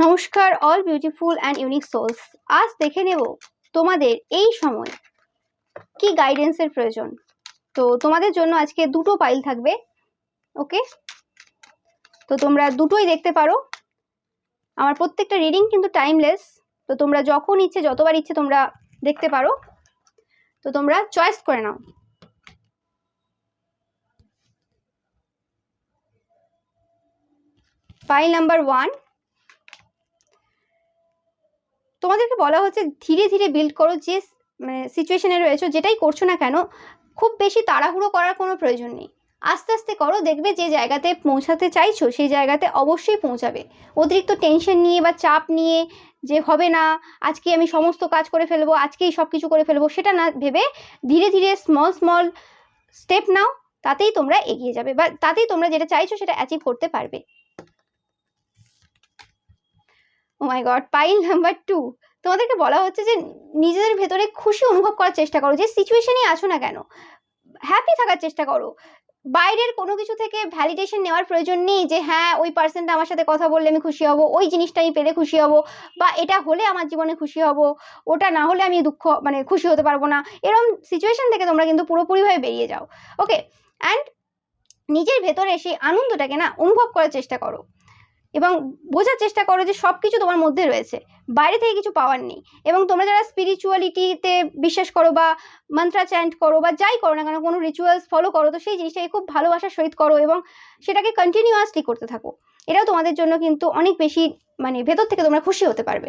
নমস্কার all beautiful and unique souls. আজ দেখে নেব তোমাদের এই সময় কি গাইডেন্সের প্রয়োজন। তো তোমাদের জন্য আজকে দুটো পাইল থাকবে। ওকে, তো তোমরা দুটোই দেখতে পারো। আমার প্রত্যেকটা রিডিং কিন্তু টাইমলেস, তো তোমরা যখন ইচ্ছে যতবার ইচ্ছে তোমরা দেখতে পারো। তো তোমরা চয়েস করে নাও। পাইল নাম্বার 1, তোমাদেরকে বলা হচ্ছে ধীরে ধীরে বিল্ড করো। যে সিচুয়েশনে রয়েছো, যেটাই করছো না কেন, খুব বেশি তাড়াহুড়ো করার কোনো প্রয়োজন নেই। আস্তে আস্তে করো, দেখবে যে জায়গাতে পৌঁছাতে চাইছো সেই জায়গাতে অবশ্যই পৌঁছাবে। অতিরিক্ত টেনশন নিয়ে বা চাপ নিয়ে যে হবে না, আজকে আমি সমস্ত কাজ করে ফেলবো, আজকেই সব কিছু করে ফেলবো, সেটা না ভেবে ধীরে ধীরে স্মল স্মল স্টেপ নাও। তাতেই তোমরা এগিয়ে যাবে বা তাতেই তোমরা যেটা চাইছো সেটা অ্যাচিভ করতে পারবে। ও মাই গড, পাইল নাম্বার 2, তোমাদেরকে বলা হচ্ছে যে নিজেদের ভেতরে খুশি অনুভব করার চেষ্টা করো। যে সিচুয়েশনেই আছো না কেন, হ্যাপি থাকার চেষ্টা করো। বাইরের কোনো কিছু থেকে ভ্যালিডেশন নেওয়ার প্রয়োজন নেই যে হ্যাঁ ওই পার্সনটা আমার সাথে কথা বললে আমি খুশি হব, ওই জিনিসটা আমি পেলে খুশি হব, বা এটা হলে আমার জীবনে খুশি হব, ওটা না হলে আমি খুশি হতে পারবো না। এরকম সিচুয়েশন থেকে তোমরা কিন্তু পুরোপুরিভাবে বেরিয়ে যাও। ওকে, অ্যান্ড নিজের ভেতরে সেই আনন্দটাকে না অনুভব করার চেষ্টা করো এবং বোঝার চেষ্টা করো যে সব কিছু তোমার মধ্যে রয়েছে, বাইরে থেকে কিছু পাওয়ার নেই। এবং তোমরা যারা স্পিরিচুয়ালিটিতে বিশ্বাস করো বা মন্ত্রা চ্যান্ট করো বা যাই করো না কেন, কোনো রিচুয়ালস ফলো করো, তো সেই জিনিসটাকে খুব ভালোবাসার সহিত করো এবং সেটাকে কন্টিনিউয়াসলি করতে থাকো। এটাও তোমাদের জন্য কিন্তু অনেক বেশি ভেতর থেকে তোমরা খুশি হতে পারবে।